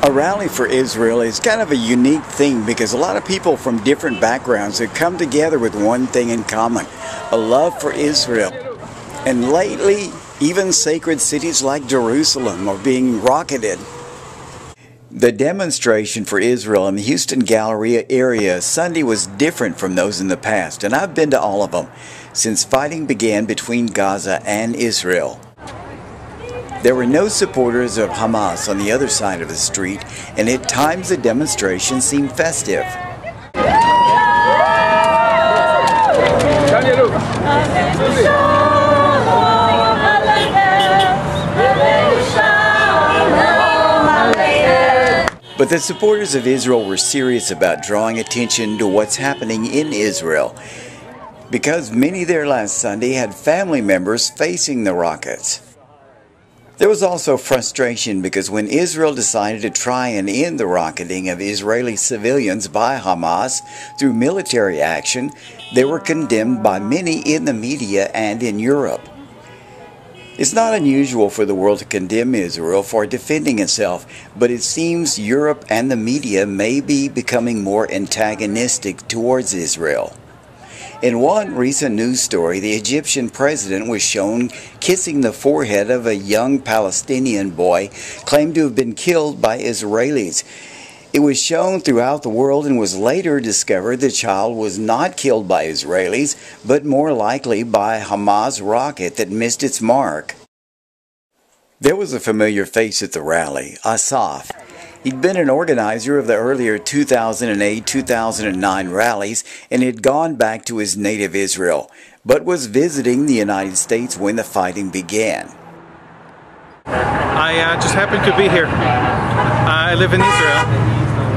A rally for Israel is kind of a unique thing because a lot of people from different backgrounds have come together with one thing in common, a love for Israel. And lately, even sacred cities like Jerusalem are being rocketed. The demonstration for Israel in the Houston Galleria area Sunday was different from those in the past, and I've been to all of them since fighting began between Gaza and Israel. There were no supporters of Hamas on the other side of the street, and at times the demonstration seemed festive. But the supporters of Israel were serious about drawing attention to what's happening in Israel, because many there last Sunday had family members facing the rockets. There was also frustration because when Israel decided to try and end the rocketing of Israeli civilians by Hamas through military action, they were condemned by many in the media and in Europe. It's not unusual for the world to condemn Israel for defending itself, but it seems Europe and the media may be becoming more antagonistic towards Israel. In one recent news story, the Egyptian president was shown kissing the forehead of a young Palestinian boy claimed to have been killed by Israelis. It was shown throughout the world and was later discovered the child was not killed by Israelis, but more likely by a Hamas rocket that missed its mark. There was a familiar face at the rally, Asaf. He'd been an organizer of the earlier 2008-2009 rallies and had gone back to his native Israel, but was visiting the United States when the fighting began. I just happened to be here. I live in Israel,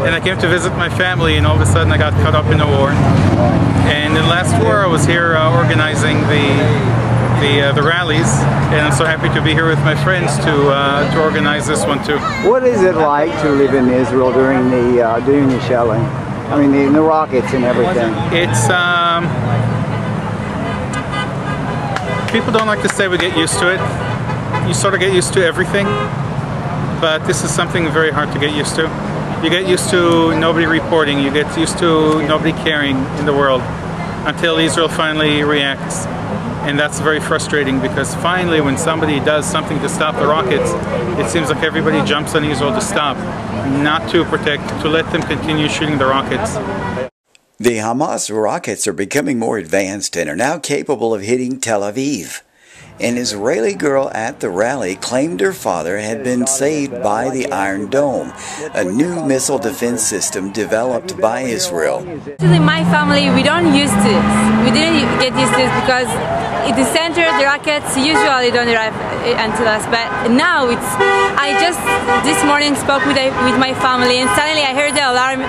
and I came to visit my family, and all of a sudden I got caught up in the war. And in the last war I was here organizing the rallies, and I'm so happy to be here with my friends to organize this one too. What is it like to live in Israel during the shelling? I mean, the rockets and everything. It's people don't like to say we get used to it. You sort of get used to everything, but this is something very hard to get used to. You get used to nobody reporting. You get used to nobody caring in the world until Israel finally reacts. And that's very frustrating because finally when somebody does something to stop the rockets, it seems like everybody jumps on Israel to stop, not to protect, to let them continue shooting the rockets. The Hamas rockets are becoming more advanced and are now capable of hitting Tel Aviv. An Israeli girl at the rally claimed her father had been saved by the Iron Dome, a new missile defense system developed by Israel. Actually, my family, we don't use this. We didn't get used to this because in the center, the rockets usually don't arrive until us. But now I just this morning spoke with my family, and suddenly I heard the alarm.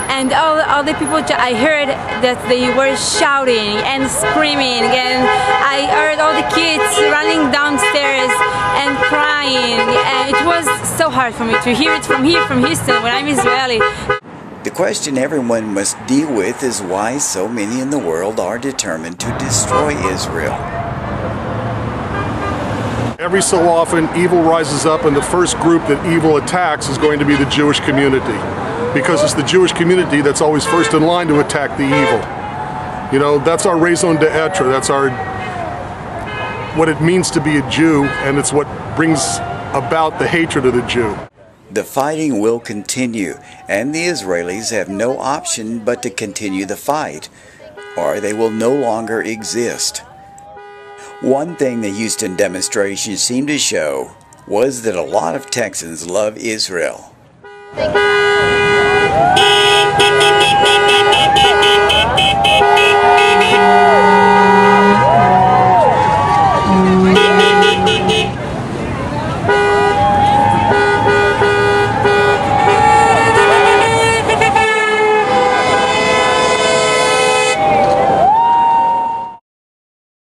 And all the people, I heard that they were shouting and screaming, and I heard all the kids running downstairs and crying, and it was so hard for me to hear it from here, from Houston, when I'm Israeli. The question everyone must deal with is why so many in the world are determined to destroy Israel. Every so often, evil rises up, and the first group that evil attacks is going to be the Jewish community. Because it's the Jewish community that's always first in line to attack the evil. You know, that's our raison d'etre, that's what it means to be a Jew, and it's what brings about the hatred of the Jew. The fighting will continue, and the Israelis have no option but to continue the fight, or they will no longer exist. One thing the Houston demonstration seemed to show was that a lot of Texans love Israel.